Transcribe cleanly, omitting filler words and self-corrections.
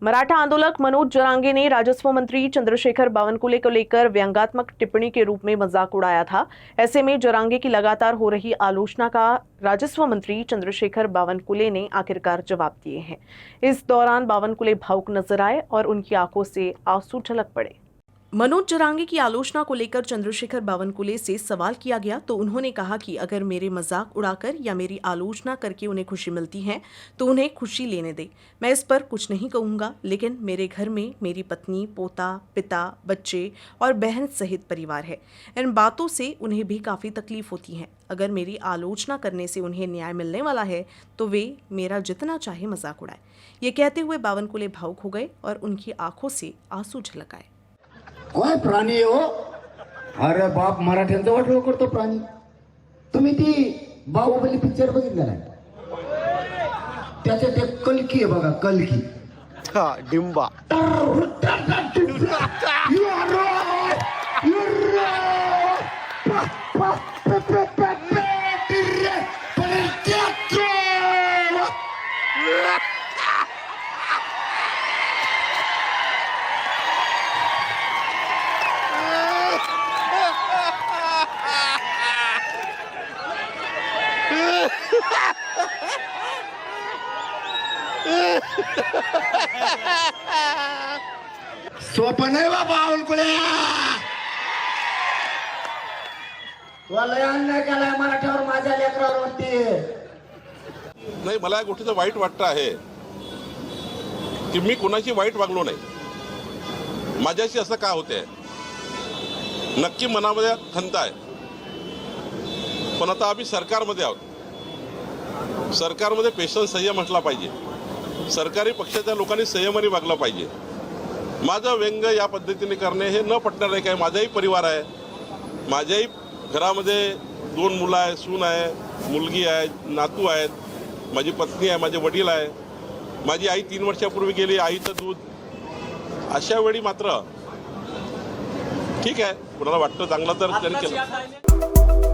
मराठा आंदोलक मनोज जरांगे ने राजस्व मंत्री चंद्रशेखर बावनकुले को लेकर व्यंग्यात्मक टिप्पणी के रूप में मजाक उड़ाया था। ऐसे में जरांगे की लगातार हो रही आलोचना का राजस्व मंत्री चंद्रशेखर बावनकुले ने आखिरकार जवाब दिए हैं। इस दौरान बावनकुले भावुक नजर आए और उनकी आंखों से आंसू छलक पड़े। मनोज जरांगे की आलोचना को लेकर चंद्रशेखर बावनकुले से सवाल किया गया तो उन्होंने कहा कि अगर मेरे मजाक उड़ाकर या मेरी आलोचना करके उन्हें खुशी मिलती है तो उन्हें खुशी लेने दे। मैं इस पर कुछ नहीं कहूंगा, लेकिन मेरे घर में मेरी पत्नी, पोता, पिता, बच्चे और बहन सहित परिवार है। इन बातों से उन्हें भी काफ़ी तकलीफ होती है। अगर मेरी आलोचना करने से उन्हें न्याय मिलने वाला है तो वे मेरा जितना चाहे मजाक उड़ाए। ये कहते हुए बावनकुले भावुक हो गए और उनकी आंखों से आंसू झलक आए। काय प्राणी आहे हो? अरे बाप, मराठ्यांचा वाटोळ करतो प्राणी। तुम्ही ती बाहुबली पिक्चर बघितला ना? त्याच्यात एक कल्की आहे बघा, कल्की डिंबा सोपं नाही बा बावनकुळे। तुला लय अन्याय केलाय मराठ्यावर, माझ्या लेकरावर वाटते। नाही, मला या गोष्टीचं वाईट वाटतं आहे की मी कोणाची वाईट वागलो नाही। माझ्याशी असं का होतंय? नक्की मनामध्ये खंत आहे, पण आता आम्ही सरकारमध्ये आहोत। सरकारमध्ये पेशन्स, संयम असला पाहिजे। सरकारी पक्षाच्या लोकांनी संयमाने वागलं पाहिजे। माझं व्यंग या पद्धतीने करणे हे न पटणारे काय। माझाही परिवार आहे, माझ्याही घरामध्ये 2 मुलं आहे, सून आहे, मुलगी आहे, नातू आहेत, माझी पत्नी आहे, माझे वडील आहे, माझी आई 3 वर्षापूर्वी गेली, आईचं दूध। अशा वेळी मात्र ठीक आहे, कुणाला वाटतं चांगलं तर त्यांनी केलं।